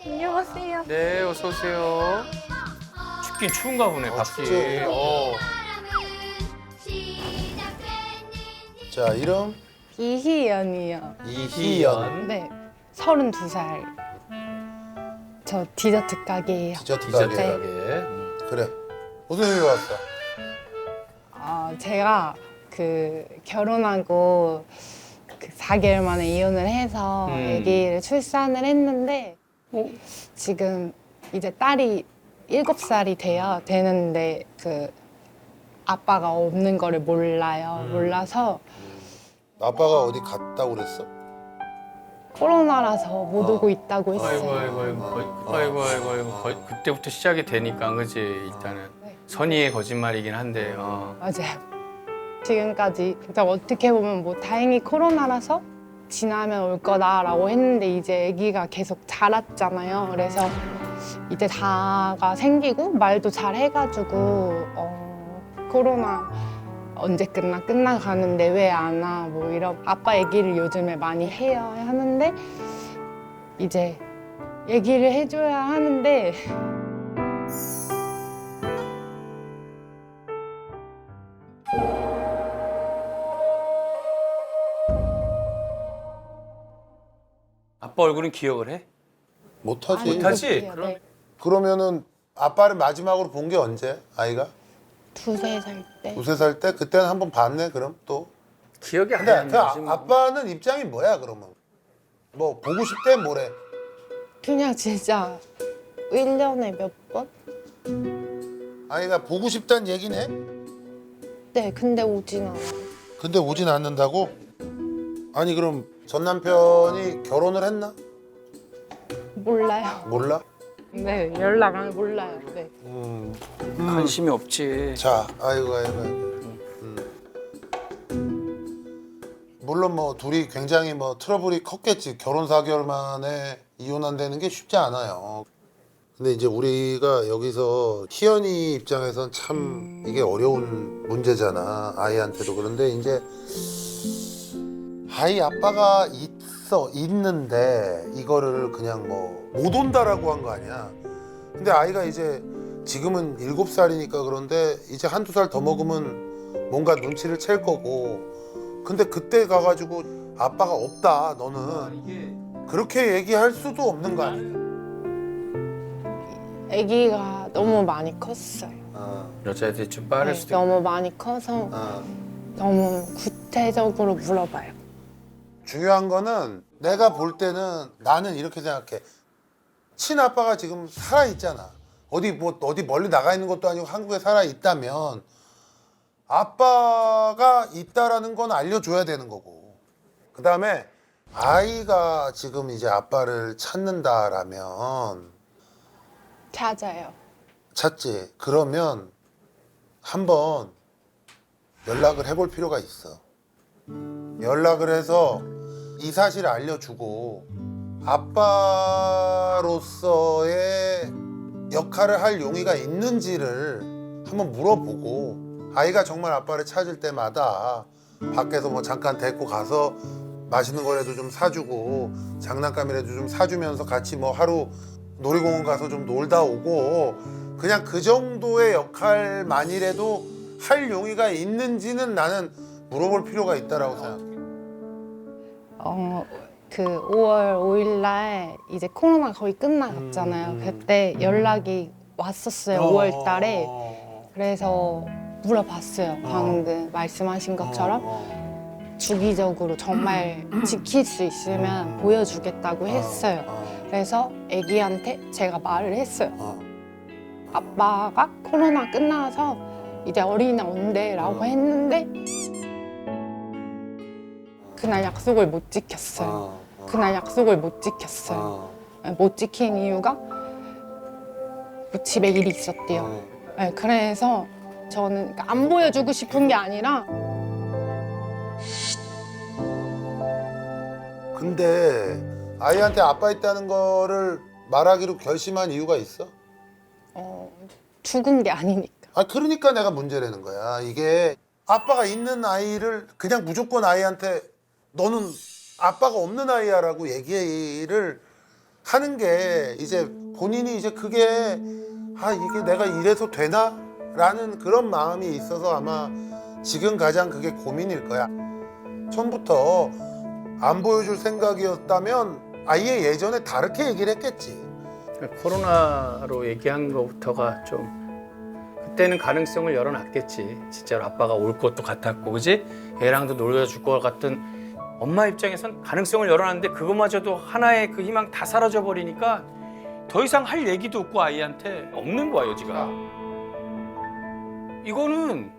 안녕하세요. 네, 어서 오세요. 춥긴 추운가 보네, 밖이. 춥지. 자, 이름 이희연이요. 이희연. 네, 32살. 저 디저트 가게예요. 디저트 디저트 가게. 가게. 그래. 무슨 일로 왔어? 제가 결혼하고 4개월 만에 이혼을 해서 아기를 출산을 했는데 지금 이제 딸이 7살이 되는데 아빠가 없는 거를 몰라요. 몰라서 아빠가 어디 갔다고 그랬어? 코로나라서 못 오고 있다고 했어요. 아이고. 그때부터 시작이 되니까, 그지? 일단은. 네. 선의의 거짓말이긴 한데, 맞아요. 지금까지 진짜 어떻게 보면 뭐 다행히 코로나라서 지나면 올 거다라고 했는데 이제 아기가 계속 자랐잖아요. 그래서 이제 다가 생기고 말도 잘 해가지고 코로나 언제 끝나가는데 왜 안 와? 뭐 이런 아빠 얘기를 요즘에 많이 해야 하는데 이제 얘기를 해줘야 하는데 아빠 얼굴은 기억을 해? 못하지. 못하지? 네. 그럼- 그러면은 아빠를 마지막으로 본 게 언제? 아이가? 2~3살 때. 2~3살 때? 그때는 한 번 봤네, 그럼 또? 기억이 안 근데 나지. 뭐. 아빠는 입장이 뭐야, 그러면? 뭐, 보고 싶대, 뭐래? 그냥 진짜 1년에 몇 번? 아이가 보고 싶다는 얘기네? 네, 근데 오진 않아요. 근데 오진 않는다고? 아니, 그럼 전 남편이 결혼을 했나? 몰라요. 몰라? 네, 연락 안 몰라요. 네. 관심이 없지. 자, 아이고. 물론 뭐 둘이 굉장히 뭐 트러블이 컸겠지. 결혼 4개월 만에 이혼한다는 게 쉽지 않아요. 근데 이제 우리가 여기서 희연이 입장에선 참 이게 어려운 문제잖아. 아이한테도. 그런데 이제 아이 아빠가 있는데 이거를 그냥 뭐 못 온다라고 한 거 아니야. 근데 아이가 이제 지금은 7살이니까 그런데 이제 한두 살 더 먹으면 뭔가 눈치를 챌 거고. 근데 그때 가가지고 아빠가 없다 너는 그렇게 얘기할 수도 없는 거 아니야. 아기가 너무 많이 컸어요. 여자애들이 좀 빠를 네, 수도 있고. 너무 많이 커서 너무 구체적으로 물어봐요. 중요한 거는 내가 볼 때는 나는 이렇게 생각해. 친아빠가 지금 살아 있잖아. 어디 멀리 나가 있는 것도 아니고 한국에 살아 있다면 아빠가 있다라는 건 알려줘야 되는 거고. 그다음에 아이가 지금 이제 아빠를 찾는다라면 찾아요. 찾지. 그러면 한번 연락을 해볼 필요가 있어. 연락을 해서 이 사실을 알려주고 아빠로서의 역할을 할 용의가 있는지를 한번 물어보고 아이가 정말 아빠를 찾을 때마다 밖에서 뭐 잠깐 데리고 가서 맛있는 거라도 좀 사주고 장난감이라도 좀 사주면서 같이 뭐 하루 놀이공원 가서 좀 놀다 오고 그냥 그 정도의 역할만이라도 할 용의가 있는지는 나는 물어볼 필요가 있다라고 생각해. 5월 5일 날 이제 코로나 거의 끝나갔잖아요. 그때 연락이 왔었어요. 5월 달에. 그래서 물어봤어요. 방금 말씀하신 것처럼 주기적으로 정말 지킬 수 있으면 보여주겠다고 했어요. 그래서 아기한테 제가 말을 했어요. 아빠가 코로나 끝나서 이제 어린이날 온대라고 했는데 그날 약속을 못 지켰어요. 그날 약속을 못 지켰어요. 못 지킨 이유가 뭐 집에 일이 있었대요. 네, 그래서 저는 그러니까 안 보여주고 싶은 게 아니라 근데 아이한테 아빠 있다는 거를 말하기로 결심한 이유가 있어? 죽은 게 아니니까. 그러니까 내가 문제라는 거야. 이게 아빠가 있는 아이를 그냥 무조건 아이한테 너는 아빠가 없는 아이야라고 얘기를 하는 게 이제 본인이 이제 그게 이게 내가 이래서 되나? 라는 그런 마음이 있어서 아마 지금 가장 그게 고민일 거야. 처음부터 안 보여줄 생각이었다면 아예 예전에 다르게 얘기를 했겠지. 코로나로 얘기한 것부터가 좀 그때는 가능성을 열어놨겠지. 진짜로 아빠가 올 것도 같았고, 그지? 애랑도 놀려줄 것 같은 엄마 입장에선 가능성을 열어놨는데 그거마저도 하나의 그 희망 다 사라져 버리니까 더 이상 할 얘기도 없고 아이한테 없는 거야 여지가. 이거는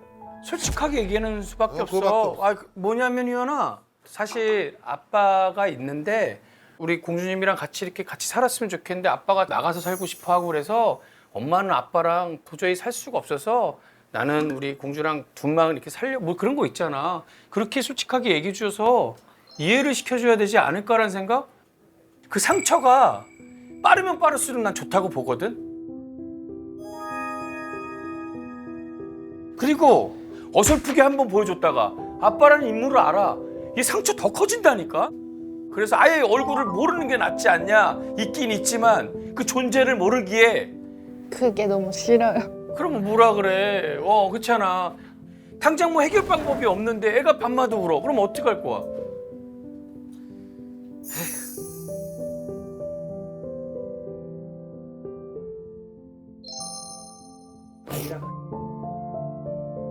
솔직하게 얘기하는 수밖에 없어. 뭐냐면 이현아, 사실 아빠가 있는데 우리 공주님이랑 같이 이렇게 같이 살았으면 좋겠는데 아빠가 나가서 살고 싶어 하고 그래서 엄마는 아빠랑 도저히 살 수가 없어서 나는 우리 공주랑 둘만 이렇게 살려 뭐 그런 거 있잖아. 그렇게 솔직하게 얘기해 줘서 이해를 시켜줘야 되지 않을까라는 생각? 그 상처가 빠르면 빠를수록 난 좋다고 보거든. 그리고 어설프게 한번 보여줬다가 아빠라는 인물을 알아. 이 상처 더 커진다니까. 그래서 아예 얼굴을 모르는 게 낫지 않냐. 있긴 있지만 그 존재를 모르기에. 그게 너무 싫어요. 그러면 뭐라 그래. 그렇잖아. 당장 뭐 해결 방법이 없는데 애가 밤마다 울어. 그럼 어떻게 할 거야?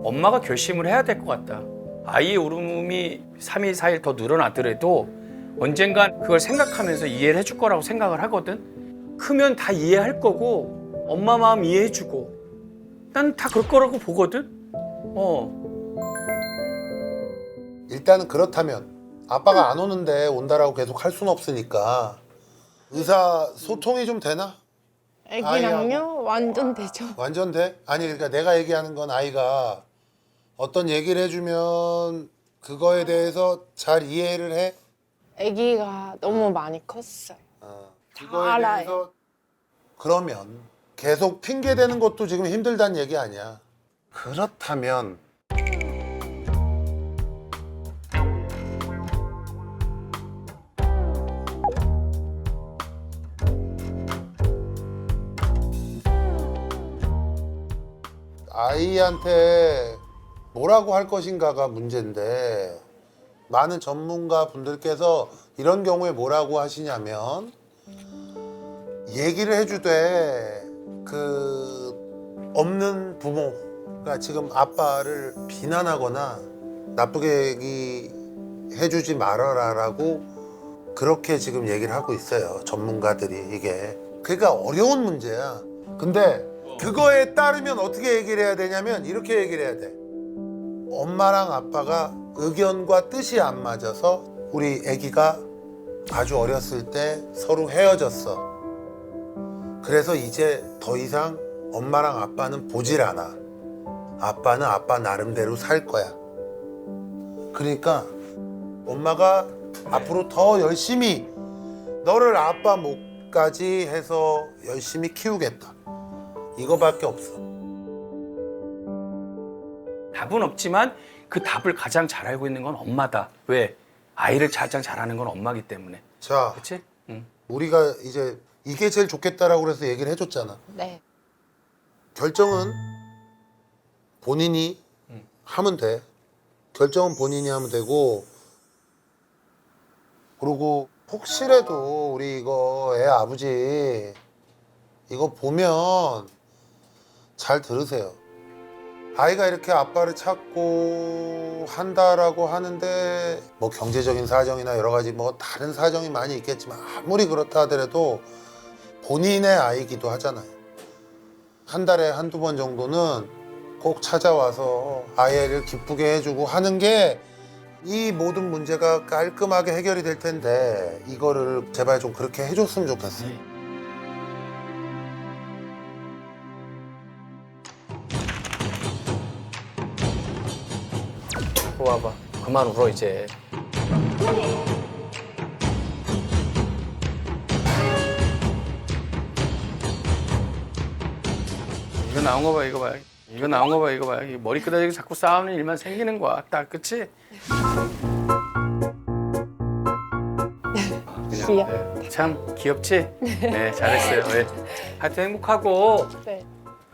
엄마가 결심을 해야 될 것 같다. 아이의 울음이 3일, 4일 더 늘어나더라도 언젠간 그걸 생각하면서 이해를 해줄 거라고 생각을 하거든. 크면 다 이해할 거고 엄마 마음 이해해주고 난 다 그럴 거라고 보거든. 일단은 그렇다면 아빠가 안 오는데 온다라고 계속 할 수는 없으니까 의사소통이 좀 되나? 애기랑요? 완전 되죠. 완전 돼? 아니 그러니까 내가 얘기하는 건 아이가 어떤 얘기를 해주면 그거에 대해서 잘 이해를 해? 애기가 너무 많이 컸어요. 그거에 알아요. 대해서 그러면 계속 핑계 대는 것도 지금 힘들다는 얘기 아니야. 그렇다면 아이한테 뭐라고 할 것인가가 문제인데 많은 전문가 분들께서 이런 경우에 뭐라고 하시냐면 얘기를 해주되 그 없는 부모가 지금 아빠를 비난하거나 나쁘게 얘기해주지 말아라라고 그렇게 지금 얘기를 하고 있어요. 전문가들이 이게. 그러니까 어려운 문제야. 근데 그거에 따르면 어떻게 얘기를 해야 되냐면 이렇게 얘기를 해야 돼. 엄마랑 아빠가 의견과 뜻이 안 맞아서 우리 아기가 아주 어렸을 때 서로 헤어졌어. 그래서 이제 더 이상 엄마랑 아빠는 보질 않아. 아빠는 아빠 나름대로 살 거야. 그러니까 엄마가 앞으로 더 열심히 너를 아빠 목까지 해서 열심히 키우겠다. 이거밖에 없어. 답은 없지만 그 답을 가장 잘 알고 있는 건 엄마다. 왜? 아이를 가장 잘하는 건 엄마기 때문에. 자, 그렇지? 응. 우리가 이제 이게 제일 좋겠다라고 그래서 얘기를 해줬잖아. 네. 결정은 본인이 하면 돼. 결정은 본인이 하면 되고, 그리고 혹시라도 우리 이거 애 아버지 이거 보면 잘 들으세요. 아이가 이렇게 아빠를 찾고 한다라고 하는데 뭐 경제적인 사정이나 여러 가지 뭐 다른 사정이 많이 있겠지만 아무리 그렇다 하더라도 본인의 아이기도 하잖아요. 한 달에 한두 번 정도는 꼭 찾아와서 아이를 기쁘게 해주고 하는 게 이 모든 문제가 깔끔하게 해결이 될 텐데 이거를 제발 좀 그렇게 해줬으면 좋겠어요. 와봐. 그만 울어 이제. 이거 나온 거 봐, 이거 봐. 이거 나온 거 봐, 이거 봐. 이 머리 끄덕이고 자꾸 싸우는 일만 생기는 거야. 딱, 그치? 그냥 네. 참 귀엽지? 네, 잘했어요. 네. 하여튼 행복하고 네.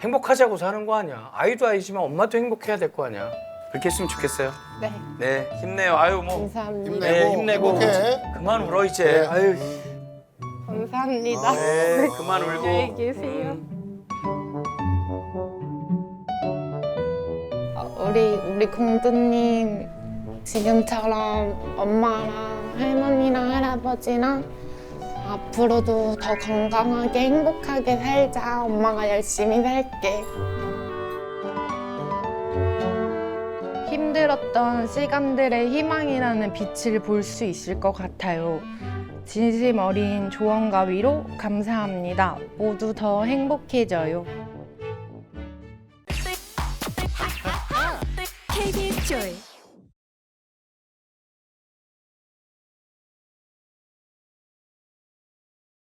행복하자고 사는 거 아니야. 아이도 아이지만 엄마도 행복해야 될 거 아니야. 그렇게 했으면 좋겠어요. 네. 네, 힘내요. 아유 뭐 감사합니다. 네, 힘내고 행복해. 그만 울어 이제. 네. 아유, 감사합니다. 네, 그만 울고. 안녕히 계세요. 우리 공주님 지금처럼 엄마랑 할머니랑 할아버지랑 앞으로도 더 건강하게 행복하게 살자. 엄마가 열심히 살게. 힘들었던 시간들의 희망이라는 빛을 볼 수 있을 것 같아요. 진심 어린 조언과 위로 감사합니다. 모두 더 행복해져요. KBS 조이